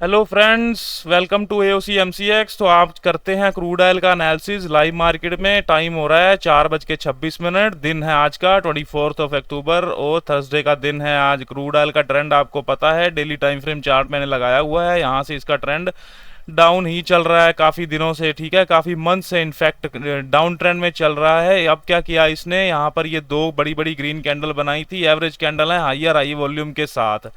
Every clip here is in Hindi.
Hello friends, welcome to AOC MCX. तो आप करते हैं क्रूड ऑयल का एनालिसिस लाइव मार्केट में। टाइम हो रहा है 4:26। दिन है आज का 24 अक्टूबर और थर्सडे का दिन है आज। क्रूड ऑयल का ट्रेंड आपको पता है, डेली टाइम फ्रेम चार्ट मैंने लगाया हुआ है। यहाँ से इसका ट्रेंड डाउन ही चल रहा है काफ़ी दिनों से, ठीक है, काफ़ी मंथ से इनफैक्ट डाउन ट्रेंड में चल रहा है। अब क्या किया इसने, यहाँ पर ये दो बड़ी बड़ी ग्रीन कैंडल बनाई थी, एवरेज कैंडल है हाइयर हाई वॉल्यूम के साथ।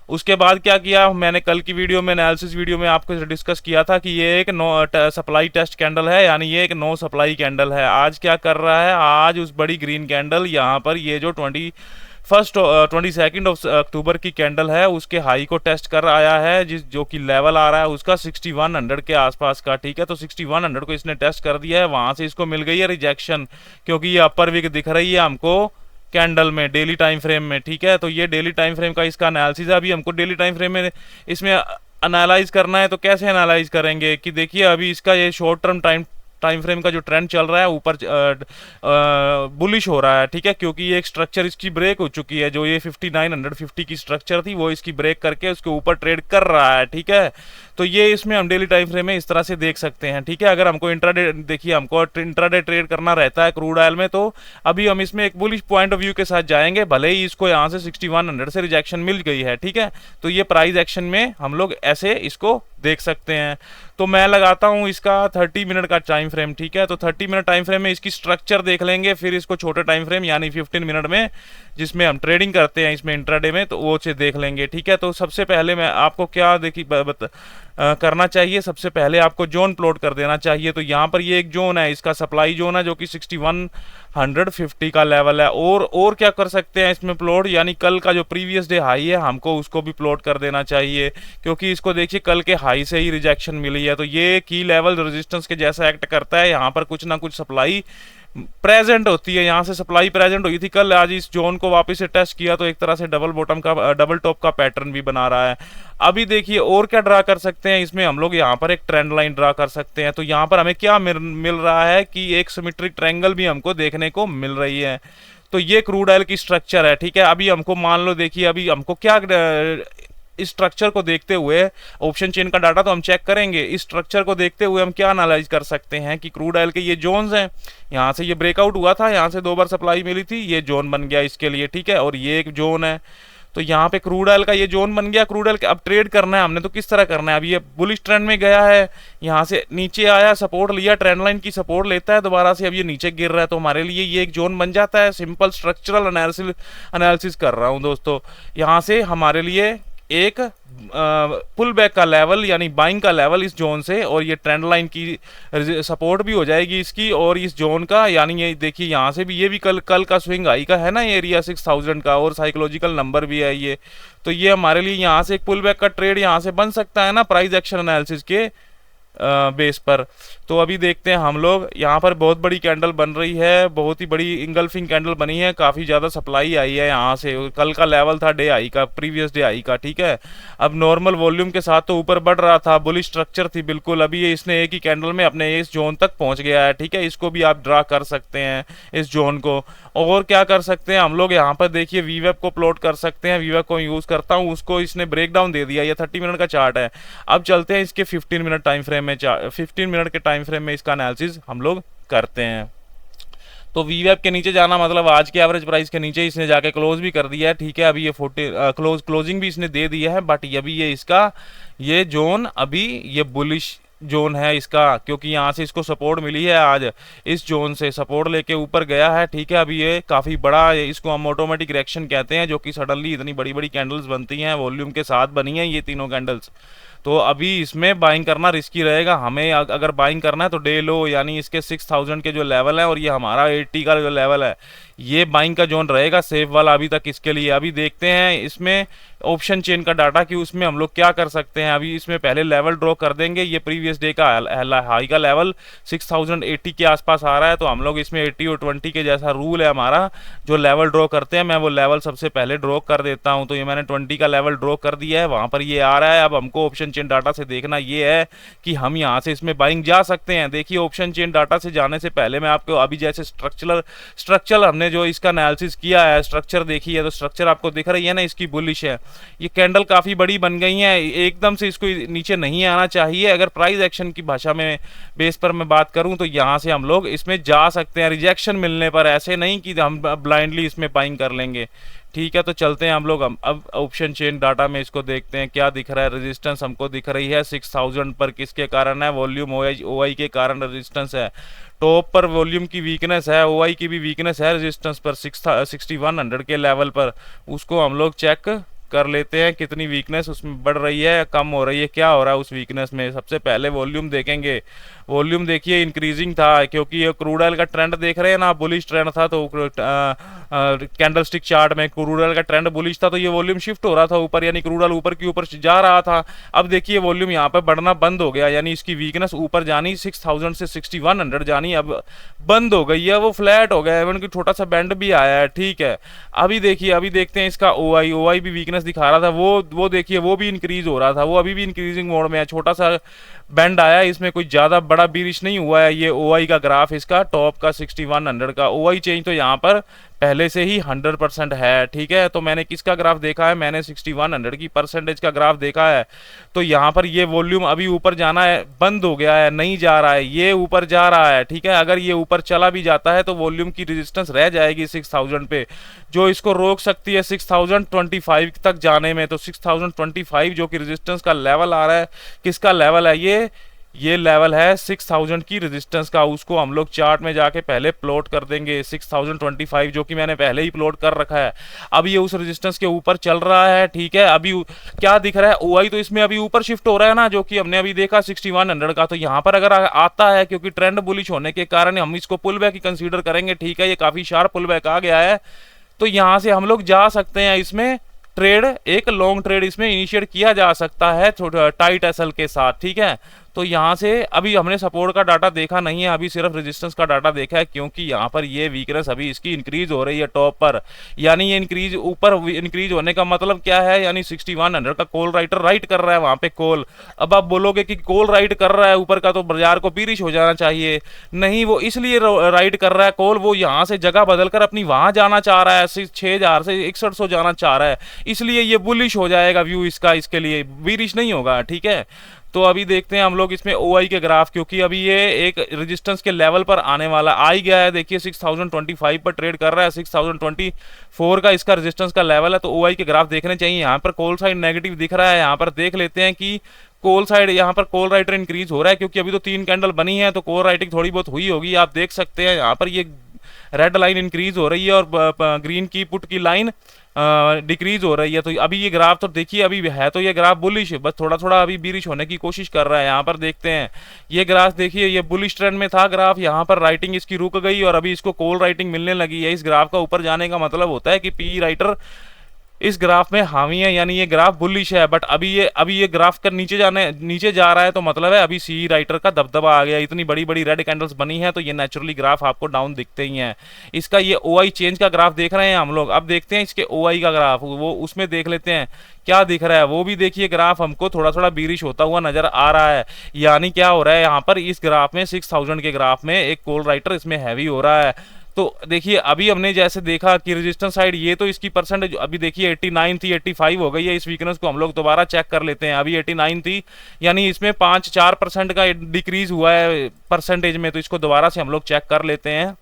उसके बाद क्या किया, मैंने कल की वीडियो में एनालिसिस वीडियो में आपको डिस्कस किया था कि ये एक नो सप्लाई टेस्ट कैंडल है, यानी ये एक नो सप्लाई कैंडल है। आज क्या कर रहा है, आज उस बड़ी ग्रीन कैंडल यहाँ पर ये जो 22 अक्टूबर की कैंडल है उसके हाई को टेस्ट कर आया है, जिस जो कि लेवल आ रहा है उसका 6100 के आसपास का, ठीक है। तो 6100 को इसने टेस्ट कर दिया है, वहां से इसको मिल गई है रिजेक्शन, क्योंकि ये अपर विक दिख रही है हमको कैंडल में डेली टाइम फ्रेम में, ठीक है। तो ये डेली टाइम फ्रेम का इसका एनालिसिस है। अभी हमको डेली टाइम फ्रेम में इसमें एनालाइज करना है, तो कैसे एनालाइज करेंगे कि देखिए अभी इसका ये शॉर्ट टर्म टाइम फ्रेम का जो ट्रेंड चल रहा है ऊपर बुलिश हो रहा है, ठीक है, क्योंकि ये एक स्ट्रक्चर इसकी ब्रेक हो चुकी है। जो ये 5950 की स्ट्रक्चर थी वो इसकी ब्रेक करके उसके ऊपर ट्रेड कर रहा है, ठीक है। तो ये इसमें हम डेली टाइम फ्रेम में इस तरह से देख सकते हैं, ठीक है। अगर हमको इंट्राडे, देखिए हमको इंट्राडे ट्रेड करना रहता है क्रूड ऑयल में, तो अभी हम इसमें एक बुलिश पॉइंट ऑफ व्यू के साथ जाएंगे, भले ही इसको यहाँ से 6100 से रिजेक्शन मिल गई है, ठीक है। तो ये प्राइस एक्शन में हम लोग ऐसे इसको देख सकते हैं। तो मैं लगाता हूं इसका 30 मिनट का टाइम फ्रेम, ठीक है। तो 30 मिनट टाइम फ्रेम में इसकी स्ट्रक्चर देख लेंगे, फिर इसको छोटे टाइम फ्रेम यानी 15 मिनट में जिसमें हम ट्रेडिंग करते हैं इसमें इंट्राडे में, तो वो से देख लेंगे, ठीक है। तो सबसे पहले मैं आपको क्या करना चाहिए, सबसे पहले आपको जोन प्लॉट कर देना चाहिए। तो यहाँ पर ये एक जोन है, इसका सप्लाई जोन है जो कि 6150 का लेवल है। और क्या कर सकते हैं इसमें प्लॉट, यानी कल का जो प्रीवियस डे हाई है हमको उसको भी प्लॉट कर देना चाहिए, क्योंकि इसको देखिए कल के हाई से ही रिजेक्शन मिली है। तो ये की लेवल रेजिस्टेंस के जैसा एक्ट करता है, यहाँ पर कुछ ना कुछ सप्लाई प्रेजेंट होती है, यहाँ से सप्लाई प्रेजेंट हुई थी कल, आज इस जोन को वापस से टेस्ट किया तो एक तरह से डबल टॉप का पैटर्न भी बना रहा है। अभी देखिए और क्या ड्रा कर सकते हैं इसमें हम लोग, यहाँ पर एक ट्रेंड लाइन ड्रा कर सकते हैं। तो यहाँ पर हमें क्या मिल रहा है कि एक सिमेट्रिक ट्रायंगल भी हमको देखने को मिल रही है। तो ये क्रूड ऑयल की स्ट्रक्चर है, ठीक है। अभी हमको मान लो, देखिए अभी हमको क्या इस स्ट्रक्चर को देखते हुए, ऑप्शन चेन का डाटा तो हम चेक करेंगे, इस स्ट्रक्चर को देखते हुए हम क्या एनालाइज कर सकते हैं कि क्रूड ऑयल के ये जोन्स हैं, यहाँ से ये ब्रेकआउट हुआ था, यहाँ से 2 बार सप्लाई मिली थी, ये जोन बन गया इसके लिए, ठीक है। और ये एक जोन है, तो यहाँ पे क्रूड ऑयल का ये जोन बन गया। क्रूड ऑयल अब ट्रेड करना है हमने, तो किस तरह करना है, अब ये बुलिश ट्रेंड में गया है, यहाँ से नीचे आया, सपोर्ट लिया, ट्रेंड लाइन की सपोर्ट लेता है दोबारा से, अब ये नीचे गिर रहा है, तो हमारे लिए ये एक जोन बन जाता है। सिंपल स्ट्रक्चरल एनालिसिस कर रहा हूँ दोस्तों। यहाँ से हमारे लिए एक पुल बैक का लेवल यानी बाइंग का लेवल इस जोन से, और ये ट्रेंड लाइन की सपोर्ट भी हो जाएगी इसकी, और इस जोन का, यानी ये देखिए यहाँ से भी, ये भी कल का स्विंग हाई का है ना ये एरिया 6000 का, और साइकोलॉजिकल नंबर भी है ये। तो ये हमारे लिए यहाँ से एक पुल बैक का ट्रेड यहाँ से बन सकता है ना प्राइस एक्शन एनालिसिस के बेस पर। तो अभी देखते हैं हम लोग, यहाँ पर बहुत बड़ी कैंडल बन रही है, बहुत ही बड़ी इंगल्फिंग कैंडल बनी है, काफ़ी ज़्यादा सप्लाई आई है यहाँ से, कल का लेवल था डे आई का, प्रीवियस डे आई का, ठीक है। अब नॉर्मल वॉल्यूम के साथ तो ऊपर बढ़ रहा था, बुलिश स्ट्रक्चर थी बिल्कुल। अभी ये इसने एक ही कैंडल में अपने इस जोन तक पहुँच गया है, ठीक है। इसको भी आप ड्रा कर सकते हैं इस जोन को। और क्या कर सकते हैं हम लोग, यहाँ पर देखिए वीवेब को प्लॉट कर सकते हैं, वीवेब को यूज़ करता हूँ, उसको इसने ब्रेक डाउन दे दिया। ये 30 मिनट का चार्ट है। अब चलते हैं इसके 15 मिनट टाइम फ्रेम में, 15 मिनट के टाइम फ्रेम में इसका एनालिसिस हम लोग करते हैं। तो वीवेब के नीचे जाना मतलब आज के एवरेज प्राइस के नीचे इसने जाके क्लोज भी कर दिया है, ठीक है। अभी ये 40 क्लोजिंग भी इसने दे दिया है, बट अभी ये इसका ये जोन अभी ये बुलिश जोन है इसका, क्योंकि यहाँ से इसको सपोर्ट मिली है, आज इस जोन से सपोर्ट लेके ऊपर गया है, ठीक है। अभी ये काफ़ी बड़ा, इसको हम ऑटोमेटिक रिएक्शन कहते हैं, जो कि सडनली इतनी बड़ी बड़ी कैंडल्स बनती हैं, वॉल्यूम के साथ बनी हैं ये तीनों कैंडल्स। तो अभी इसमें बाइंग करना रिस्की रहेगा हमें। अगर बाइंग करना है तो डे लो यानी इसके 6000 के जो लेवल है, और ये हमारा 80 का जो लेवल है, ये बाइंग का जोन रहेगा सेफ वाला अभी तक इसके लिए। अभी देखते हैं इसमें ऑप्शन चेन का डाटा कि उसमें हम लोग क्या कर सकते हैं। अभी इसमें पहले लेवल ड्रॉ कर देंगे, ये प्रीवियस डे का हाई का लेवल 6080 के आसपास आ रहा है, तो हम लोग इसमें 80 और 20 के जैसा रूल है हमारा, जो लेवल ड्रॉ करते हैं, मैं वो लेवल सबसे पहले ड्रॉ कर देता हूं। तो ये मैंने 20 का लेवल ड्रॉ कर दिया है, वहां पर ये आ रहा है। अब हमको ऑप्शन चेन डाटा से देखना ये है कि हम यहाँ से इसमें बाइंग जा सकते हैं। देखिए ऑप्शन चेन डाटा से जाने से पहले मैं आपको अभी जैसे स्ट्रक्चर हमने जो इसका एनालिसिस किया है, स्ट्रक्चर देखी है, तो स्ट्रक्चर आपको दिख रही है ना इसकी बुलिश है। ये कैंडल काफ़ी बड़ी बन गई है, एकदम से इसको नीचे नहीं आना चाहिए। अगर प्राइस एक्शन की भाषा में बेस पर मैं बात करूं तो यहाँ से हम लोग इसमें जा सकते हैं रिजेक्शन मिलने पर, ऐसे नहीं कि हम ब्लाइंडली इसमें बाइंग कर लेंगे। ठीक है, तो चलते हैं हम लोग अब ऑप्शन चेन डाटा में इसको देखते हैं क्या दिख रहा है। रेजिस्टेंस हमको दिख रही है 6000 पर, किसके कारण है? वॉल्यूम ओआई के कारण रेजिस्टेंस है। टॉप पर वॉल्यूम की वीकनेस है, ओआई की भी वीकनेस है रेजिस्टेंस पर 6100 के लेवल पर। उसको हम लोग चेक कर लेते हैं कितनी वीकनेस उसमें बढ़ रही है, कम हो रही है, क्या हो रहा है उस वीकनेस में। सबसे पहले वॉल्यूम देखेंगे। वॉल्यूम देखिए इंक्रीजिंग था, क्योंकि ये क्रूड ऑयल का ट्रेंड देख रहे हैं ना, बुलिश ट्रेंड था। तो कैंडल स्टिक चार्ट में क्रूड ऑयल का ट्रेंड बुलिश था, तो ये वॉल्यूम शिफ्ट हो रहा था ऊपर, यानी क्रूड ऑयल ऊपर की ऊपर जा रहा था। अब देखिए वॉल्यूम यहाँ पर बढ़ना बंद हो गया, यानी इसकी वीकनेस ऊपर जानी 6000 से 6100 जानी अब बंद हो गई है, वो फ्लैट हो गया है, उनकी छोटा सा बैंड भी आया है। ठीक है, अभी देखिए, अभी देखते हैं इसका ओआई भी वीकनेस दिखा रहा था, वो देखिए वो भी इंक्रीज हो रहा था, वो अभी भी इंक्रीजिंग मोड में है। छोटा सा बैंड आया, इसमें कोई ज्यादा बड़ा बीरिश नहीं हुआ है। ये ओआई का ग्राफ इसका टॉप का 6100 का ओआई चेंज तो यहाँ पर पहले से ही 100% है। ठीक है, तो मैंने किसका ग्राफ देखा है? मैंने 6100 की परसेंटेज का ग्राफ देखा है। तो यहाँ पर ये वॉल्यूम अभी ऊपर जाना है, बंद हो गया है, नहीं जा रहा है, ये ऊपर जा रहा है। ठीक है, अगर ये ऊपर चला भी जाता है तो वॉल्यूम की रेजिस्टेंस रह जाएगी 6000 पे, जो इसको रोक सकती है 6025 तक जाने में। तो 6025 जो कि रेजिस्टेंस का लेवल आ रहा है, किसका लेवल है? ये लेवल है 6000 की रेजिस्टेंस का। उसको हम लोग चार्ट में जाके पहले प्लॉट कर देंगे 6025, जो कि मैंने पहले ही प्लॉट कर रखा है। अब ये उस रेजिस्टेंस के ऊपर चल रहा है। ठीक है, अभी क्या दिख रहा है? ओआई तो इसमें अभी ऊपर शिफ्ट हो रहा है ना, जो कि हमने अभी देखा 6100 का। तो यहाँ पर अगर आता है, क्योंकि ट्रेंड बुलिश होने के कारण हम इसको पुल बैक ही कंसीडर करेंगे। ठीक है, ये काफी शार्प पुल बैक आ गया है, तो यहाँ से हम लोग जा सकते हैं इसमें ट्रेड, एक लॉन्ग ट्रेड इसमें इनिशिएट किया जा सकता है टाइट एसएल के साथ। ठीक है, तो यहाँ से अभी हमने सपोर्ट का डाटा देखा नहीं है, अभी सिर्फ रेजिस्टेंस का डाटा देखा है, क्योंकि यहाँ पर ये वीकनेस अभी इसकी इंक्रीज हो रही है टॉप पर। यानी ये इंक्रीज ऊपर इंक्रीज होने का मतलब क्या है? यानी 6100 का कॉल राइटर राइट कर रहा है वहां पे कॉल। अब आप बोलोगे कि कॉल राइट कर रहा है ऊपर का, तो बाजार को बीरिश हो जाना चाहिए। नहीं, वो इसलिए राइट कर रहा है कॉल, वो यहाँ से जगह बदलकर अपनी वहां जाना चाह रहा है, 6000 से 6100 जाना चाह रहा है, इसलिए ये बुलिश हो जाएगा व्यू इसका, इसके लिए बीरिश नहीं होगा। ठीक है, तो अभी देखते हैं हम लोग इसमें ओआई के ग्राफ, क्योंकि अभी ये एक रेजिस्टेंस के लेवल पर आने वाला आ ही गया है। देखिए 6025 पर ट्रेड कर रहा है, 6024 का इसका रेजिस्टेंस का लेवल है। तो ओआई के ग्राफ देखने चाहिए। यहाँ पर कॉल साइड नेगेटिव दिख रहा है, यहाँ पर देख लेते हैं कि कॉल साइड, यहाँ पर कॉल राइटर इंक्रीज हो रहा है, क्योंकि अभी तो 3 कैंडल बनी है, तो कॉल राइटिंग थोड़ी बहुत हुई होगी। आप देख सकते हैं यहाँ पर ये रेड लाइन इंक्रीज हो रही है और ग्रीन की पुट की लाइन डिक्रीज हो रही है। तो अभी ये ग्राफ तो देखिए, अभी है तो ये ग्राफ बुलिश है, बस थोड़ा थोड़ा अभी बीरिश होने की कोशिश कर रहा है। यहाँ पर देखते हैं ये ग्राफ, देखिए ये बुलिश ट्रेंड में था ग्राफ, यहाँ पर राइटिंग इसकी रुक गई और अभी इसको कॉल राइटिंग मिलने लगी है। इस ग्राफ का ऊपर जाने का मतलब होता है कि पी राइटर इस ग्राफ में हामी है, यानी ये ग्राफ बुलिश है। बट अभी ये ग्राफ का नीचे जा रहा है, तो मतलब है अभी सी राइटर का दबदबा आ गया। इतनी बड़ी बड़ी रेड कैंडल्स बनी है, तो ये नेचुरली ग्राफ आपको डाउन दिखते ही हैं। इसका ये ओआई चेंज का ग्राफ देख रहे हैं हम लोग। अब देखते हैं इसके ओआई का ग्राफ, वो उसमें देख लेते हैं क्या दिख रहा है। वो भी देखिए ग्राफ हमको थोड़ा थोड़ा बीरिश होता हुआ नजर आ रहा है। यानी क्या हो रहा है यहाँ पर इस ग्राफ में, 6000 के ग्राफ में एक कॉल राइटर इसमें हैवी हो रहा है। तो देखिए अभी हमने जैसे देखा कि रेजिस्टेंस साइड ये तो इसकी परसेंटेज अभी देखिए 89 थी, 85 हो गई है। इस वीकनेस को हम लोग दोबारा चेक कर लेते हैं। अभी 89 थी, यानी इसमें 5-4% का डिक्रीज हुआ है परसेंटेज में। तो इसको दोबारा से हम लोग चेक कर लेते हैं।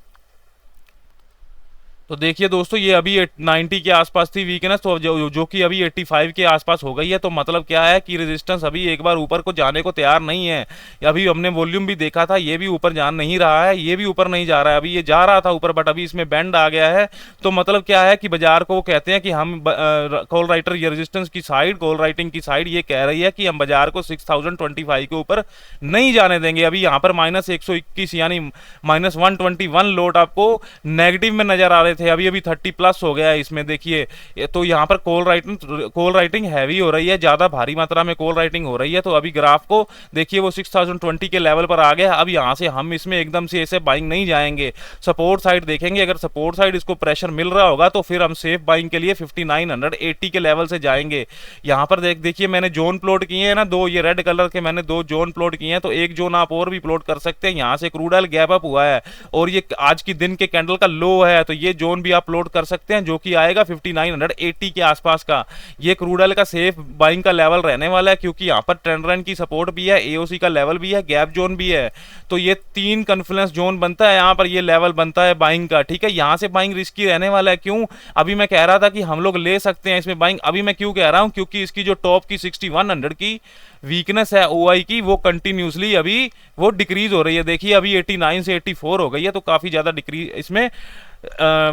तो देखिए दोस्तों, ये अभी 90 के आसपास थी वीकनेस, तो जो कि अभी 85 के आसपास हो गई है। तो मतलब क्या है कि रेजिस्टेंस अभी एक बार ऊपर को जाने को तैयार नहीं है। अभी हमने वॉल्यूम भी देखा था, ये भी ऊपर जा नहीं रहा है, ये भी ऊपर नहीं जा रहा है। अभी ये जा रहा था ऊपर, बट अभी इसमें बैंड आ गया है। तो मतलब क्या है कि बाजार को वो कहते हैं कि हम कॉल राइटर, ये रेजिस्टेंस की साइड, कॉल राइटिंग की साइड ये कह रही है कि हम बाजार को 6025 के ऊपर नहीं जाने देंगे। अभी यहाँ पर -121 यानी -121 लोड आपको नेगेटिव में नजर आ रहे थे, अभी 30+ हो गया है इसमें। देखिए तो यहाँ पर कॉल राइटिंग हैवी हो रही है, ज्यादा भारी मात्रा में कॉल राइटिंग हो रही है। तो अभी ग्राफ को देखिए वो 6020 के लेवल पर आ गया। अब यहाँ से हम इसमें एकदम से ऐसे बाइंग नहीं जाएंगे, सपोर्ट साइड देखेंगे। अगर सपोर्ट साइड इसको प्रेशर मिल रहा होगा तो फिर हम सेफ बाइंग के लिए 5980 के लेवल से जाएंगे। यहाँ पर देखिए मैंने जोन प्लॉट किए हैं ना, दो ये रेड कलर के मैंने 2 जोन प्लॉट किए हैं। तो एक जोन आप और भी प्लॉट कर सकते हैं। यहाँ से क्रूड ऑयल गैप अप हुआ है और ये आज की दिन के कैंडल का लो है, तो ये जोन जोन भी आप लोड कर सकते हैं, जो कि आएगा 5980 के आसपास का। ये क्रूड ऑयल का सेफ बाइंग का लेवल रहने वाला है, क्योंकि यहाँ पर ट्रेंड लाइन की सपोर्ट भी है, एओसी का लेवल भी है, गैप जोन भी है। तो ये 3 कॉन्फ्लुएंस जोन बनता है, यहाँ पर ये लेवल बनता है बाइंग का, ठीक है। यहाँ से बाइंग रिस्की रहने वाला है। क्यों? अभी मैं कह रहा था कि हम लोग ले सकते हैं इसमें बाइंग, अभी मैं क्यों कह रहा हूँ, क्योंकि इसकी जो टॉप की 6100 की वीकनेस है ओआई की, वो कंटिन्यूसली अभी वो डिक्रीज हो रही है। देखिए अभी 89 से 84 हो गई है, तो काफी ज्यादा डिक्रीज इसमें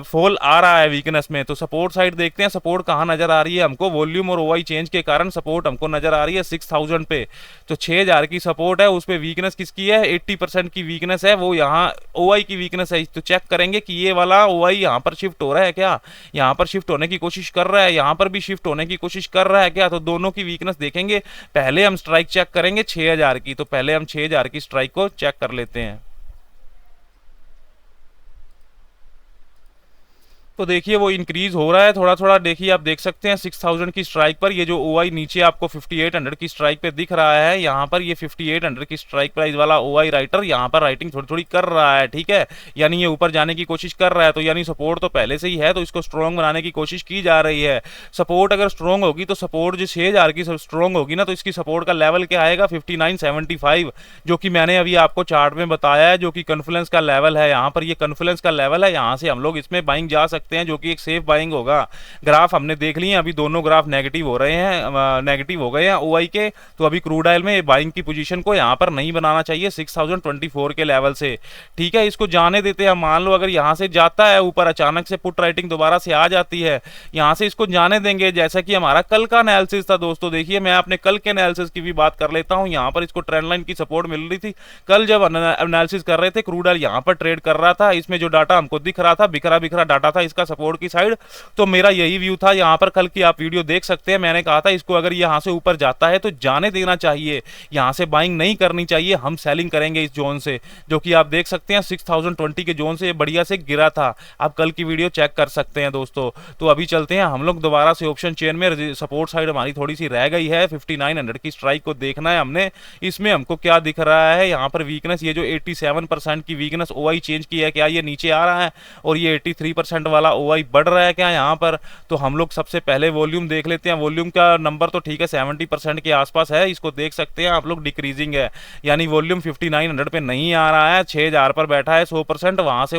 फॉल आ रहा है वीकनेस में। तो सपोर्ट साइड देखते हैं, सपोर्ट कहाँ नजर आ रही है हमको। वॉल्यूम और ओआई चेंज के कारण सपोर्ट हमको नजर आ रही है 6000 पे। तो 6000 की सपोर्ट है, उस पे वीकनेस किसकी है? 80% की वीकनेस है, वो यहाँ ओआई की वीकनेस है। तो चेक करेंगे कि ये वाला ओआई यहाँ पर शिफ्ट हो रहा है क्या, यहाँ पर शिफ्ट होने की कोशिश कर रहा है, यहाँ पर भी शिफ्ट होने की कोशिश कर रहा है क्या। तो दोनों की वीकनेस देखेंगे। पहले हम स्ट्राइक चेक करेंगे 6000 की, तो पहले हम 6000 की स्ट्राइक को चेक कर लेते हैं। तो देखिए वो इंक्रीज हो रहा है थोड़ा थोड़ा। देखिए आप देख सकते हैं 6000 की स्ट्राइक पर ये जो ओआई नीचे आपको 5800 की स्ट्राइक पे दिख रहा है, यहाँ पर ये 5800 की स्ट्राइक प्राइस वाला ओआई राइटर यहाँ पर राइटिंग थोड़ी थोड़ी कर रहा है, ठीक है। यानी ये ऊपर जाने की कोशिश कर रहा है, तो यानी सपोर्ट तो पहले से ही है, तो इसको स्ट्रॉन्ग बनाने की कोशिश की जा रही है। सपोर्ट अगर स्ट्रॉन्ग होगी तो सपोर्ट जो 6000 की स्ट्रॉन्ग होगी ना, तो इसकी सपोर्ट का लेवल क्या आएगा? 5975, जो कि मैंने अभी आपको चार्ट में बताया है, जो कि कॉन्फ्लुएंस का लेवल है। यहाँ पर ये कॉन्फ्लुएंस का लेवल है, यहाँ से हम लोग इसमें बाइंग जा सकते हैं, जो कि एक सेफ बाइंग होगा। ग्राफ हमने देख लिए, अभी दोनों ग्राफ नेगेटिव हो रहे हैं, नेगेटिव हो गए हैं ओआई के। तो अभी क्रूड ऑयल में बाइंग की पोजीशन को यहाँ पर नहीं बनाना चाहिए 6024 के लेवल से, ठीक है। इसको जाने देते हैं। मान लो अगर यहाँ से जाता है ऊपर, अचानक से पुट राइटिंग दोबारा से आ जाती है, यहाँ से इसको जाने देंगे। जैसा कि हमारा कल का एनालिसिस था दोस्तों, देखिए मैं अपने कल के एनालिसिस की भी बात कर लेता हूँ। यहाँ पर इसको ट्रेंड लाइन की सपोर्ट मिल रही थी। कल जब एनालिसिस कर रहे थे, क्रूड ऑयल यहाँ पर ट्रेड कर रहा था, इसमें जो डाटा हमको दिख रहा था, बिखरा बिखरा डाटा था इसका सपोर्ट की साइड। तो मेरा यही व्यू था। यहाँ पर कल की आप वीडियो देख सकते हैं, मैंने कहा था इसको अगर यहाँ से ऊपर जाता है तो जाने देना चाहिए, यहाँ से बाइंग नहीं करनी चाहिए, हम सेलिंग करेंगे इस जोन से, जो कि आप देख सकते हैं 6020 के जोन से बढ़िया से गिरा था। आप कल की वीडियो चेक कर सकते हैं दोस्तों। तो अभी चलते हैं हम लोग दोबारा से ऑप्शन चेन में। सपोर्ट साइड हमारी थोड़ी सी रह गई है, 5900 की स्ट्राइक को देखना है हमने। इसमें हमको क्या दिख रहा है यहाँ पर वीकनेस, ये जो 87% की वीकनेस ओआई चेंज की है, क्या ये नीचे आ रहा है? और ये 83% वाला ओआई बढ़ रहा है क्या यहाँ पर? तो हम लोग सबसे पहले वॉल्यूम देख लेते हैं। वॉल्यूम का नंबर तो ठीक है 70% के आसपास है, इसको देख सकते हैं आप लोग, डिक्रीजिंग है। यानी वॉल्यूम 5900 पे नहीं आ रहा है, 6000 पर बैठा है 100%, वहां से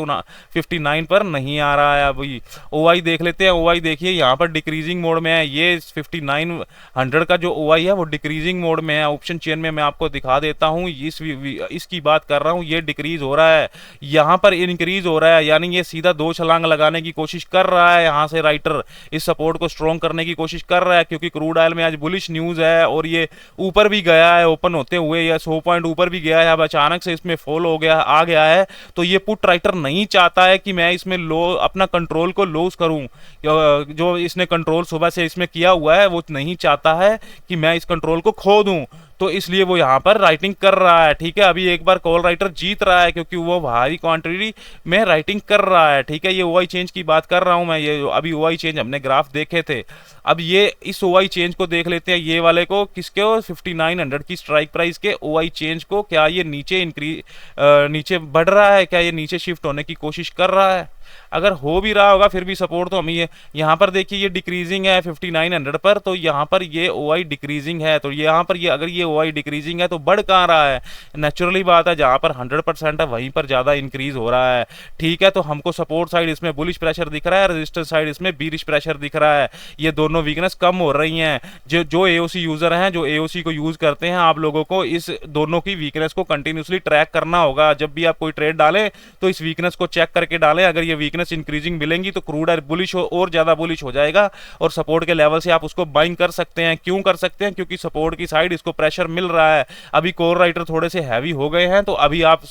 59 पर नहीं आ रहा है। अभी ओआई देख लेते हैं। ओआई देखिए यहाँ पर डिक्रीजिंग मोड में है। ये 5900 का जो ओआई है वो डिक्रीजिंग मोड में है। ऑप्शन चेन में मैं आपको दिखा देता हूँ, इसकी बात कर रहा हूँ। ये डिक्रीज हो रहा है, यहाँ पर इंक्रीज हो रहा है, यानी ये सीधा 2 छलांग लगाने की कोशिश कर रहा है। यहाँ से राइटर इस सपोर्ट को स्ट्रॉन्ग करने की कोशिश कर रहा है, क्योंकि क्रूड ऑयल में आज बुलिश न्यूज है और ये ऊपर भी गया है, ओपन होते हुए या 100 पॉइंट ऊपर भी गया है। अब अचानक से इसमें फॉल हो गया, आ गया है। तो ये पुट राइटर नहीं चाहता है कि मैं इसमें लो अपना कंट्रोल को लूज करूं। जो इसने कंट्रोल सुबह से इसमें किया हुआ है, वो नहीं चाहता है कि मैं इस कंट्रोल को खो दूं। तो इसलिए वो यहाँ पर राइटिंग कर रहा है, ठीक है। अभी एक बार कॉल राइटर जीत रहा है, क्योंकि वो भारी क्वांटिटी में राइटिंग कर रहा है, ठीक है। ये ओआई चेंज की बात कर रहा हूँ मैं। ये अभी ओआई चेंज हमने ग्राफ देखे थे। अब ये इस ओआई चेंज को देख लेते हैं, ये वाले को, किसके? 5900 की स्ट्राइक प्राइस के ओआई चेंज को। क्या ये नीचे नीचे बढ़ रहा है? क्या ये नीचे शिफ्ट होने की कोशिश कर रहा है? अगर हो भी रहा होगा फिर भी सपोर्ट तो हम ये यहाँ पर देखिए, ये डिक्रीजिंग है 5900 पर, तो यहाँ पर ये ओआई डिक्रीजिंग है। तो यहाँ पर ये अगर ये ओआई डिक्रीजिंग है तो बढ़ कहाँ रहा है? नेचुरली बात है, जहाँ पर 100% है वहीं पर ज्यादा इंक्रीज हो रहा है, ठीक है। तो हमको सपोर्ट साइड इसमें बुलिश प्रेशर दिख रहा है, रेजिस्टेंस साइड इसमें बीरिश प्रेशर दिख रहा है। ये दोनों वीकनेस कम हो रही हैं। जो एओसी यूजर हैं, जो एओसी को यूज करते हैं, आप लोगों को इस दोनों की वीकनेस को कंटिन्यूसली ट्रैक करना होगा। जब भी आप कोई ट्रेड डालें तो इस वीकनेस को चेक करके डालें। अगर ये वीकनेस इंक्रीजिंग मिलेंगी तो क्रूड ऑयल बुलिश और ज्यादा बुलिश हो जाएगा, और सपोर्ट के लेवल से आप उसको बाइंग कर सकते हैं। क्यों कर सकते हैं? क्योंकि सपोर्ट की साइड इसको प्रेशर मिल रहा है। अभी कोर राइटर थोड़े से हैवी हो गए हैं, तो अभी आप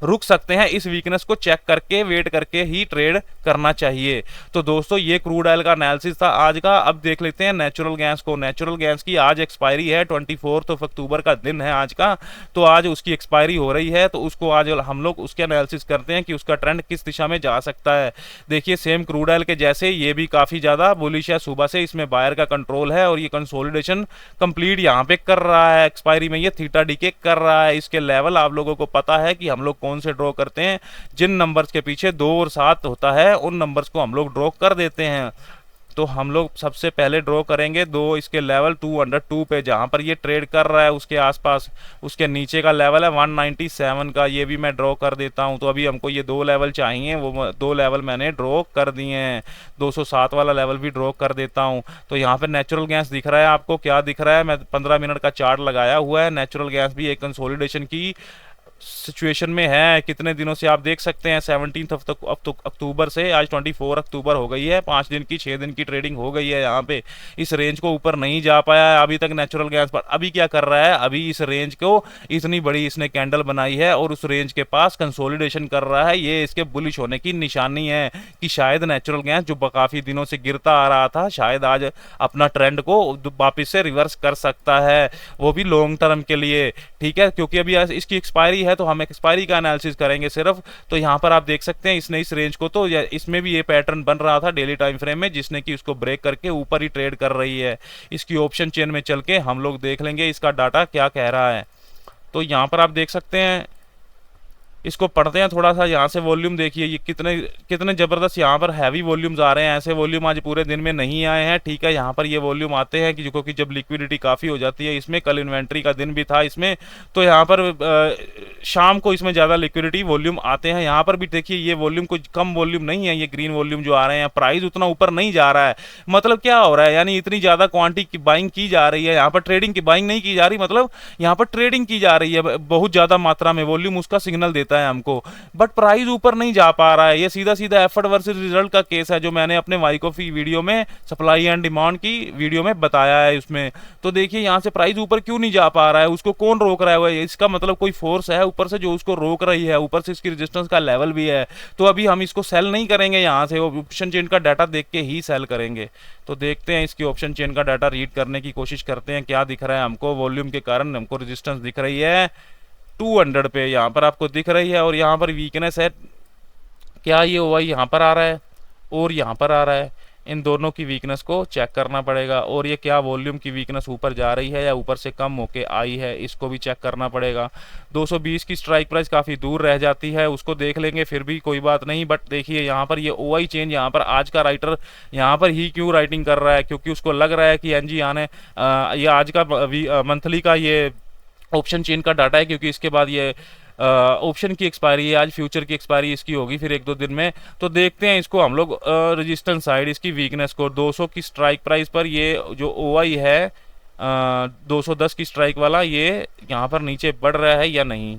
रुक सकते हैं। इस वीकनेस को चेक करके, वेट करके ही ट्रेड करना चाहिए। तो दोस्तों ये क्रूड ऑयल का एनालिसिस था आज का। अब देख लेते हैं नेचुरल गैस को। नेचुरल गैस की आज एक्सपायरी है, 24 अक्टूबर का दिन है आज का। तो आज उसकी एक्सपायरी हो रही है, तो उसको आज हम लोग उसके एनालिसिस करते हैं कि उसका ट्रेंड किस दिशा में जा सकता सकता है। देखिए सेम क्रूड ऑयल के जैसे ये भी काफ़ी ज़्यादा बुलिश है, सुबह से इसमें बायर का कंट्रोल है और ये कंसोलिडेशन कंप्लीट यहाँ पे कर रहा है, एक्सपायरी में ये थीटा डीके कर रहा है। इसके लेवल आप लोगों को पता है कि हम लोग कौन से ड्रॉ करते हैं, जिन नंबर्स के पीछे 2 और 7 होता है उन नंबर्स को हम लोग ड्रॉ कर देते हैं। तो हम लोग सबसे पहले ड्रॉ करेंगे 2 इसके लेवल 202 पे, जहां पर ये ट्रेड कर रहा है उसके आसपास। उसके नीचे का लेवल है 197 का, ये भी मैं ड्रॉ कर देता हूं। तो अभी हमको ये 2 लेवल चाहिए, वो 2 लेवल मैंने ड्रॉ कर दिए हैं। 207 वाला लेवल भी ड्रॉ कर देता हूं। तो यहाँ पे नेचुरल गैस दिख रहा है आपको, क्या दिख रहा है, मैं 15 मिनट का चार्ट लगाया हुआ है। नेचुरल गैस भी एक कंसोलिडेशन की सिचुएशन में है। कितने दिनों से आप देख सकते हैं, 17 अक्टूबर से आज 24 अक्टूबर हो गई है, 5 दिन की 6 दिन की ट्रेडिंग हो गई है। यहाँ पे इस रेंज को ऊपर नहीं जा पाया है अभी तक नेचुरल गैस पर। अभी क्या कर रहा है, अभी इस रेंज को इतनी बड़ी इसने कैंडल बनाई है और उस रेंज के पास कंसोलिडेशन कर रहा है। ये इसके बुलिश होने की निशानी है कि शायद नेचुरल गैस जो काफी दिनों से गिरता आ रहा था, शायद आज अपना ट्रेंड को वापिस से रिवर्स कर सकता है, वो भी लॉन्ग टर्म के लिए। ठीक है, क्योंकि अभी इसकी एक्सपायरी है तो हम एक्सपायरी का एनालिसिस करेंगे सिर्फ। तो यहाँ पर आप देख सकते हैं इसने इस रेंज को, तो इसमें भी ये पैटर्न बन रहा था डेली टाइम फ्रेम में, जिसने कि उसको ब्रेक करके ऊपर ही ट्रेड कर रही है। इसकी ऑप्शन चेन में चल के हम लोग देख लेंगे इसका डाटा क्या कह रहा है। तो यहाँ पर आप देख सकते हैं, इसको पढ़ते हैं थोड़ा सा। यहाँ से वॉल्यूम देखिए, ये कितने कितने ज़बरदस्त यहाँ पर हैवी वॉल्यूम्स आ रहे हैं। ऐसे वॉल्यूम आज पूरे दिन में नहीं आए हैं। ठीक है, यहाँ पर ये वॉल्यूम आते हैं कि क्योंकि जब लिक्विडिटी काफ़ी हो जाती है इसमें, कल इन्वेंट्री का दिन भी था इसमें, तो यहाँ पर शाम को इसमें ज़्यादा लिक्विडिटी वॉल्यूम आते हैं। यहाँ पर भी देखिए ये वॉल्यूम कुछ कम वॉल्यूम नहीं है, ये ग्रीन वॉल्यूम जो आ रहे हैं। प्राइस उतना ऊपर नहीं जा रहा है, मतलब क्या हो रहा है, यानी इतनी ज़्यादा क्वांटिटी की बाइंग की जा रही है। यहाँ पर ट्रेडिंग की बाइंग नहीं की जा रही, मतलब यहाँ पर ट्रेडिंग की जा रही है बहुत ज़्यादा मात्रा में, वॉल्यूम उसका सिग्नल देता है हमको, बट प्राइस ऊपर नहीं जा पा रहा है। ये सीधा सीधा एफर्ट वर्सेस रिजल्ट का केस है, जो मैंने अपने वाईकॉफी वीडियो में, सप्लाई एंड डिमांड की वीडियो में बताया है उसमें। तो देखिए यहाँ से प्राइस ऊपर क्यों नहीं जा पा रहा है, उसको कौन रोक रहा है, इसका मतलब कोई फोर्स है ऊपर से जो उसको रोक रही है, ऊपर से इसकी रेजिस्टेंस का लेवल भी है। तो अभी हम इसको सेल नहीं करेंगे, यहाँ से ऑप्शन चेन का डाटा देख के ही सेल करेंगे। तो देखते हैं इसकी ऑप्शन चेन का डाटा रीड करने की कोशिश करते हैं, क्या दिख रहा है हमको। वॉल्यूम के कारण हमको रेजिस्टेंस दिख रही है 200 पे, यहाँ पर आपको दिख रही है, और यहाँ पर वीकनेस है। क्या ये ओवाई यहाँ पर आ रहा है और यहाँ पर आ रहा है, इन दोनों की वीकनेस को चेक करना पड़ेगा। और ये क्या वॉल्यूम की वीकनेस ऊपर जा रही है या ऊपर से कम होके आई है, इसको भी चेक करना पड़ेगा। 220 की स्ट्राइक प्राइस काफ़ी दूर रह जाती है, उसको देख लेंगे, फिर भी कोई बात नहीं। बट देखिए यहाँ पर ये ओवाई चेंज, यहाँ पर आज का राइटर यहाँ पर ही क्यों राइटिंग कर रहा है, क्योंकि उसको लग रहा है कि एनजी आने ये आज का मंथली का ये ऑप्शन चेन का डाटा है, क्योंकि इसके बाद ये ऑप्शन की एक्सपायरी है, आज फ्यूचर की एक्सपायरी इसकी होगी फिर 1-2 दिन में। तो देखते हैं इसको हम लोग रेजिस्टेंस साइड, इसकी वीकनेस को 200 की स्ट्राइक प्राइस पर ये जो ओआई है 210 की स्ट्राइक वाला, ये यहाँ पर नीचे बढ़ रहा है या नहीं।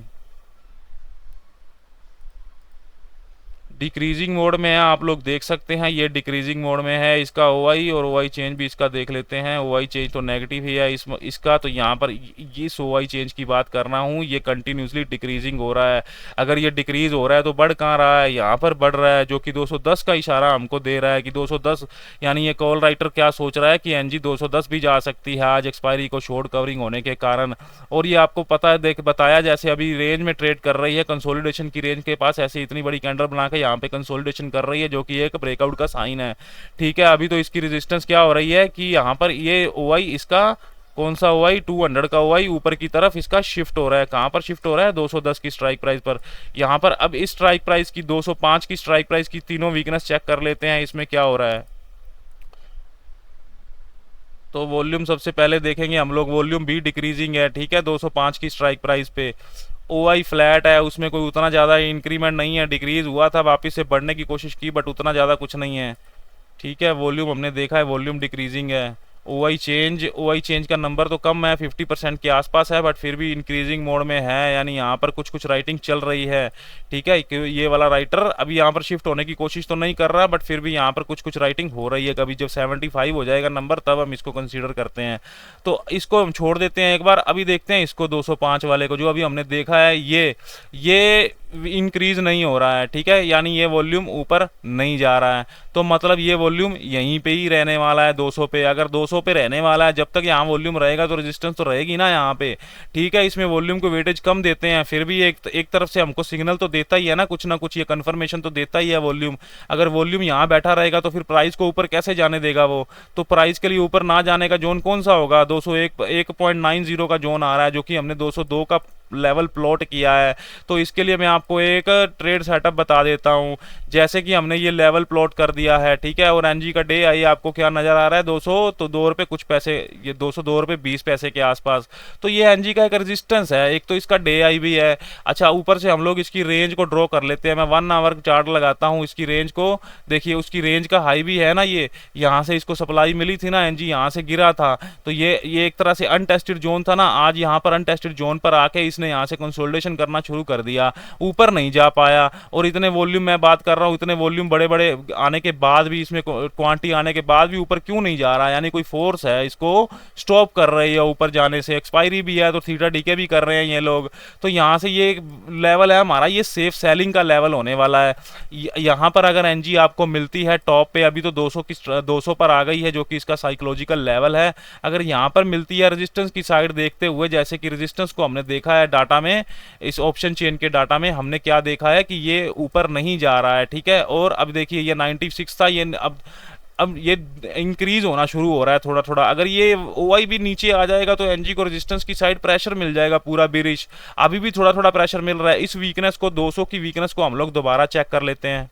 डिक्रीजिंग मोड में है, आप लोग देख सकते हैं ये डिक्रीजिंग मोड में है इसका ओआई, और ओआई चेंज भी इसका देख लेते हैं। ओआई चेंज तो नेगेटिव ही है इसका, तो यहाँ पर इस ओआई चेंज की बात कर रहा हूँ, ये कंटिन्यूसली डिक्रीजिंग हो रहा है। अगर ये डिक्रीज हो रहा है तो बढ़ कहाँ रहा है, यहाँ पर बढ़ रहा है, जो कि 210 का इशारा हमको दे रहा है कि 210, यानी ये कॉल राइटर क्या सोच रहा है कि एनजी 210 भी जा सकती है आज एक्सपायरी को शॉर्ट कवरिंग होने के कारण। और ये आपको पता है, बताया जैसे अभी रेंज में ट्रेड कर रही है, कंसोलिडेशन की रेंज के पास ऐसे इतनी बड़ी कैंडल बना के यहाँ पे कंसोलिडेशन कर रही है, जो कि एक ब्रेकआउट का साइन है। ठीक है, अभी तो इसकी रेजिस्टेंस क्या हो रही है कि यहाँ पर ये ओआई, इसका कौन सा ओआई, 200 का ओआई ऊपर की तरफ इसका शिफ्ट हो रहा है। कहाँ पर शिफ्ट हो रहा है, 210 की स्ट्राइक प्राइस पर। यहाँ पर अब इस स्ट्राइक प्राइस की, 205 की स्ट्राइक प्राइस की तीनों वीकनेस चेक कर लेते हैं, इसमें क्या हो रहा है। तो वॉल्यूम सबसे पहले देखेंगे हम लोग, वॉल्यूम भी डिक्रीजिंग है। ठीक है, 205 की स्ट्राइक प्राइस पे ओआई फ्लैट है, उसमें कोई उतना ज़्यादा इंक्रीमेंट नहीं है, डिक्रीज हुआ था, वापस से बढ़ने की कोशिश की, बट उतना ज़्यादा कुछ नहीं है। ठीक है, वॉल्यूम हमने देखा है, वॉल्यूम डिक्रीजिंग है। ओआई चेंज का नंबर तो कम है, 50% के आसपास है, बट फिर भी इंक्रीजिंग मोड में है, यानी यहाँ पर कुछ राइटिंग चल रही है। ठीक है, ये वाला राइटर अभी यहाँ पर शिफ्ट होने की कोशिश तो नहीं कर रहा, बट फिर भी यहाँ पर कुछ राइटिंग हो रही है। कभी जब 75 हो जाएगा नंबर, तब हम इसको कंसीडर करते हैं। तो इसको हम छोड़ देते हैं एक बार। अभी देखते हैं इसको 205 वाले को, जो अभी हमने देखा है, ये इंक्रीज नहीं हो रहा है, ठीक है, यानी ये वॉल्यूम ऊपर नहीं जा रहा है। तो मतलब ये वॉल्यूम यहीं पे ही रहने वाला है 200 पे। अगर 200 पे रहने वाला है, जब तक यहाँ वॉल्यूम रहेगा तो रेजिस्टेंस तो रहेगी ना यहाँ पे, ठीक है। इसमें वॉल्यूम को वेटेज कम देते हैं, फिर भी एक तरफ से हमको सिग्नल तो देता ही है ना, कुछ ये कन्फर्मेशन तो देता ही है वॉल्यूम। अगर वॉल्यूम यहाँ बैठा रहेगा तो फिर प्राइस को ऊपर कैसे जाने देगा वो। तो प्राइस के लिए ऊपर ना जाने का जोन कौन सा होगा, 201.90 का जोन आ रहा है, जो कि हमने 202 का लेवल प्लॉट किया है। तो इसके लिए मैं आपको एक ट्रेड सेटअप बता देता हूं। जैसे कि हमने ये लेवल प्लॉट कर दिया है, ठीक है, और एनजी का डे आई आपको क्या नजर आ रहा है, 200, तो 2 रुपये कुछ पैसे, ये 202 रुपये 20 पैसे के आसपास। तो ये एनजी का एक रेजिस्टेंस है, एक तो इसका डे आई भी है। अच्छा, ऊपर से हम लोग इसकी रेंज को ड्रॉ कर लेते हैं। मैं 1 आवर चार्ट लगाता हूँ, इसकी रेंज को देखिए, उसकी रेंज का हाई भी है ना, ये यहाँ से इसको सप्लाई मिली थी ना, एनजी यहाँ से गिरा था, तो ये एक तरह से अनटेस्टेड जोन था ना। आज यहाँ पर अनटेस्टेड जोन पर आके इसने यहाँ से कंसोलिडेशन करना शुरू कर दिया, ऊपर नहीं जा पाया। और इतने वॉल्यूम, मैं बात कर रहा हूँ, इतने वॉल्यूम बड़े बड़े आने के बाद भी, इसमें क्वांटिटी आने के बाद भी ऊपर क्यों नहीं जा रहा, यानी कोई फोर्स है इसको स्टॉप कर रही है ऊपर जाने से। एक्सपायरी भी है तो थीटा डीके भी कर रहे हैं ये लोग। तो यहाँ से ये लेवल है हमारा, ये सेफ सेलिंग का लेवल होने वाला है। यहाँ पर अगर एनजी आपको मिलती है टॉप पे, अभी तो 200 पर आ गई है, जो कि इसका साइकोलॉजिकल लेवल है। अगर यहाँ पर मिलती है रेजिस्टेंस की साइड देखते हुए, जैसे कि रेजिस्टेंस को हमने देखा है डाटा में, इस ऑप्शन चेन के डाटा में हमने क्या देखा है कि ये ऊपर नहीं जा रहा है, ठीक है। और अब देखिए ये 96 था, ये अब ये इंक्रीज होना शुरू हो रहा है थोड़ा थोड़ा। अगर ये ओआई भी नीचे आ जाएगा तो एनजी को रेजिस्टेंस की साइड प्रेशर मिल जाएगा पूरा बेरिश। अभी भी थोड़ा थोड़ा प्रेशर मिल रहा है। इस वीकनेस को, 200 की वीकनेस को हम लोग दोबारा चेक कर लेते हैं।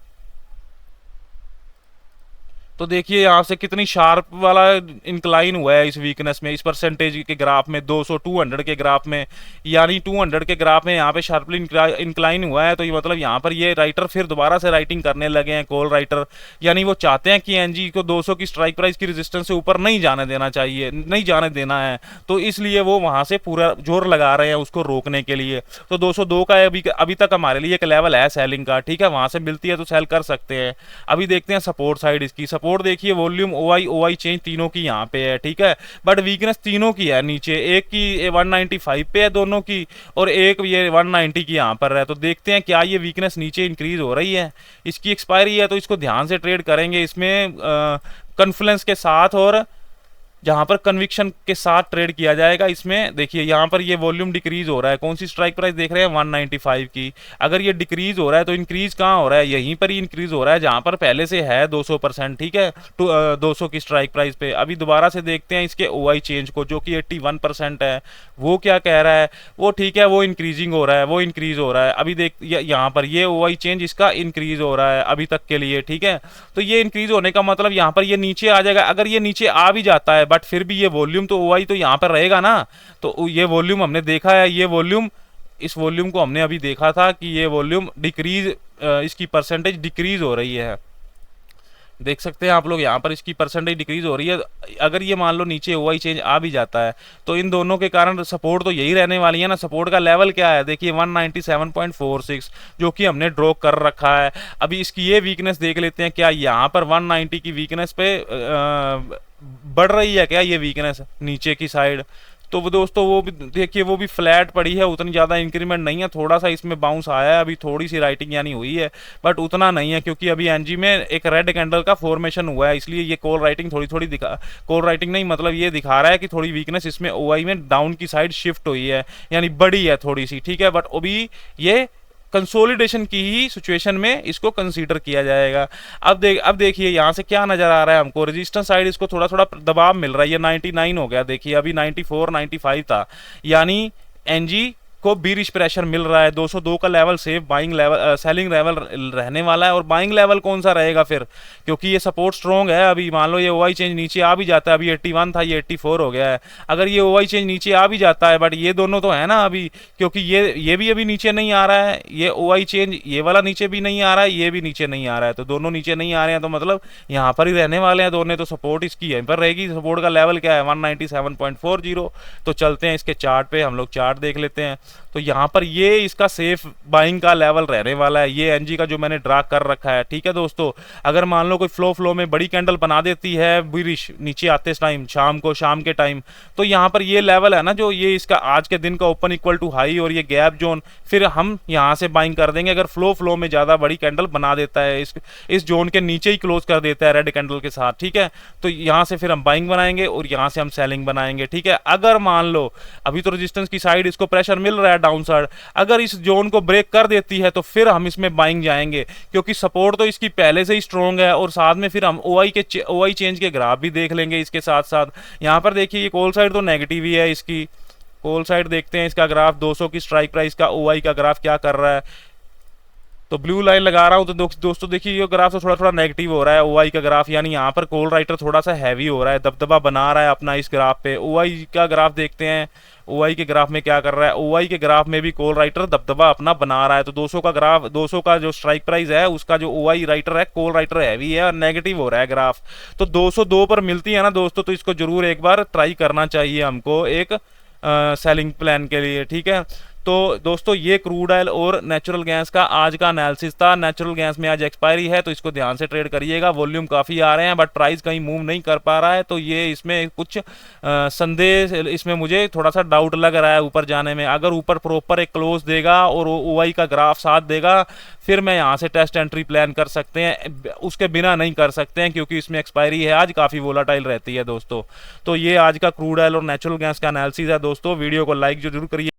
तो देखिए यहाँ से कितनी शार्प वाला इंक्लाइन हुआ है इस वीकनेस में, इस परसेंटेज के ग्राफ में, 200 200 के ग्राफ में, यानी 200 के ग्राफ में यहाँ पे शार्पली इंक्लाइन हुआ है। तो ये मतलब यहाँ पर ये राइटर फिर दोबारा से राइटिंग करने लगे हैं, कॉल राइटर, यानी वो चाहते हैं कि एनजी को 200 की स्ट्राइक प्राइस की रेजिस्टेंस से ऊपर नहीं जाने देना चाहिए, नहीं जाने देना है। तो इसलिए वो वहाँ से पूरा जोर लगा रहे हैं उसको रोकने के लिए। तो 202 का अभी तक हमारे लिए एक लेवल है सेलिंग का, ठीक है, वहाँ से मिलती है तो सेल कर सकते हैं। अभी देखते हैं सपोर्ट साइड इसकी। सपोर्ट देखिए, वॉल्यूम ओआई चेंज तीनों की यहाँ पे है, ठीक है, बट वीकनेस तीनों की है नीचे। एक की 195 पे है दोनों की, और एक ये 190 की यहाँ पर है। तो देखते हैं क्या ये वीकनेस नीचे इंक्रीज हो रही है। इसकी एक्सपायरी है तो इसको ध्यान से ट्रेड करेंगे, इसमें कॉन्फिडेंस के साथ और जहां पर कन्विक्शन के साथ ट्रेड किया जाएगा। इसमें देखिए यहाँ पर ये वॉल्यूम डिक्रीज हो रहा है, कौन सी स्ट्राइक प्राइस देख रहे हैं, 195 की। अगर ये डिक्रीज हो रहा है तो इंक्रीज कहाँ हो रहा है, यहीं पर ही इंक्रीज हो रहा है जहां पर पहले से है 200%, ठीक है, 200 की स्ट्राइक प्राइस पे। अभी दोबारा से देखते हैं इसके ओआई चेंज को, जो कि 81% है, वो क्या कह रहा है, वो ठीक है, वो इंक्रीजिंग हो रहा है, वो इंक्रीज हो रहा है। अभी देख यहाँ पर ये ओआई चेंज इसका इंक्रीज हो रहा है अभी तक के लिए, ठीक है। तो ये इंक्रीज होने का मतलब यहाँ पर ये नीचे आ जाएगा। अगर ये नीचे आ भी जाता है, बट फिर भी ये वॉल्यूम तो ओआई तो यहाँ पर रहेगा ना। तो ये वॉल्यूम हमने देखा है, ये वॉल्यूम, इस वॉल्यूम को हमने अभी देखा था कि ये वॉल्यूम डिक्रीज, इसकी परसेंटेज डिक्रीज हो रही है। देख सकते हैं आप लोग यहाँ पर इसकी परसेंटेज डिक्रीज हो रही है। अगर ये मान लो नीचे ओआई चेंज आ भी जाता है तो इन दोनों के कारण सपोर्ट तो यही रहने वाली है ना। सपोर्ट का लेवल क्या है, देखिए 197.46, जो कि हमने ड्रॉ कर रखा है। अभी इसकी ये वीकनेस देख लेते हैं, क्या यहाँ पर 190 की वीकनेस पे बढ़ रही है क्या ये वीकनेस नीचे की साइड। तो वो दोस्तों, वो भी देखिए, वो भी फ्लैट पड़ी है, उतनी ज़्यादा इंक्रीमेंट नहीं है। थोड़ा सा इसमें बाउंस आया है, अभी थोड़ी सी राइटिंग यानी हुई है, बट उतना नहीं है, क्योंकि अभी एनजी में एक रेड कैंडल का फॉर्मेशन हुआ है, इसलिए ये कॉल राइटिंग थोड़ी थोड़ी कॉल राइटिंग नहीं, मतलब ये दिखा रहा है कि थोड़ी वीकनेस इसमें ओआई में डाउन की साइड शिफ्ट हुई है, यानी बड़ी है थोड़ी सी, ठीक है। बट अभी ये कंसोलिडेशन की ही सिचुएशन में इसको कंसीडर किया जाएगा। अब देखिए यहाँ से क्या नजर आ रहा है हमको, रेजिस्टेंस साइड इसको थोड़ा थोड़ा दबाव मिल रहा है। ये 99 हो गया, देखिए अभी 94 95 था, यानी एनजी को बीरिश प्रेशर मिल रहा है। 202 का level safe buying level, selling level रहने वाला है। और बाइंग लेवल कौन सा रहेगा फिर, क्योंकि ये सपोर्ट स्ट्रॉन्ग है। अभी मान लो ये ओआई चेंज नीचे आ भी जाता है, अभी 81 था, ये 84 हो गया है। अगर ये ओआई चेंज नीचे आ भी जाता है, बट ये दोनों तो है ना अभी, क्योंकि ये भी अभी नीचे नहीं आ रहा है, ये ओआई चेंज ये वाला नीचे भी नहीं आ रहा है, ये भी नीचे नहीं आ रहा है, तो दोनों नीचे नहीं आ रहे हैं, तो मतलब यहाँ पर ही रहने वाले हैं दोनों। तो सपोर्ट इसकी यहीं पर रहेगी। सपोर्ट का लेवल क्या है, 197.40। तो चलते हैं इसके चार्ट पे, हम लोग चार्ट देख लेते हैं। तो यहाँ पर ये इसका सेफ बाइंग का लेवल रहने वाला है, ये एनजी का जो मैंने ड्रा कर रखा है, ठीक है दोस्तों। अगर मान लो कोई फ्लो में बड़ी कैंडल बना देती है बुलिश नीचे आते टाइम, शाम के टाइम, तो यहाँ पर ये लेवल है ना जो ये इसका आज के दिन का ओपन इक्वल टू हाई और ये गैप जोन, फिर हम यहाँ से बाइंग कर देंगे अगर फ्लो में ज़्यादा बड़ी कैंडल बना देता है, इस जोन के नीचे ही क्लोज कर देता है रेड कैंडल के साथ, ठीक है। तो यहाँ से फिर हम बाइंग बनाएंगे और यहाँ से हम सेलिंग बनाएंगे, ठीक है। अगर मान लो अभी तो रेजिस्टेंस की साइड इसको प्रेशर मिल रहा है डाउन साइड, अगर इस जोन को ब्रेक कर देती है तो फिर हम इसमें बाइंग जाएंगे, क्योंकि सपोर्ट तो इसकी पहले से ही स्ट्रॉन्ग है और साथ में फिर हम ओआई चेंज के ग्राफ भी देख लेंगे इसके साथ साथ। यहाँ पर देखिए ये कॉल साइड तो नेगेटिव ही है, इसकी कॉल साइड देखते हैं इसका ग्राफ 200 की स्ट्राइक प्राइस का ओआई का ग्राफ क्या कर रहा है। तो ब्लू लाइन लगा रहा हूं तो दोस्तों देखिए ये ग्राफ तो थोड़ा नेगेटिव हो रहा है ओआई का ग्राफ, यानी यहाँ पर कॉल राइटर थोड़ा सा हैवी हो रहा है, दबदबा बना रहा है अपना इस ग्राफ पे। ओआई का ग्राफ देखते हैं, ओआई के ग्राफ में क्या कर रहा है। ओआई के ग्राफ में भी कॉल राइटर दबदबा अपना बना रहा है। तो 200 का ग्राफ, 200 का जो स्ट्राइक प्राइस है उसका जो ओआई राइटर है, कॉल राइटर हैवी है और नेगेटिव हो रहा है ग्राफ। तो 202 पर मिलती है ना दोस्तों, तो इसको जरूर एक बार ट्राई करना चाहिए हमको एक सेलिंग प्लान के लिए, ठीक है। तो दोस्तों ये क्रूड ऑयल और नेचुरल गैस का आज का एनालिसिस था। नेचुरल गैस में आज एक्सपायरी है तो इसको ध्यान से ट्रेड करिएगा। वॉल्यूम काफ़ी आ रहे हैं बट प्राइस कहीं मूव नहीं कर पा रहा है, तो ये इसमें कुछ संदेह, इसमें मुझे थोड़ा सा डाउट लग रहा है ऊपर जाने में। अगर ऊपर प्रॉपर एक क्लोज देगा और ओआई का ग्राफ साथ देगा फिर मैं यहाँ से टेस्ट एंट्री प्लान कर सकते हैं, उसके बिना नहीं कर सकते हैं क्योंकि इसमें एक्सपायरी है आज, काफ़ी वोलाटाइल रहती है दोस्तों। तो ये आज का क्रूड ऑयल और नेचुरल गैस का एनालिसिस है दोस्तों। वीडियो को लाइक जरूर करिए।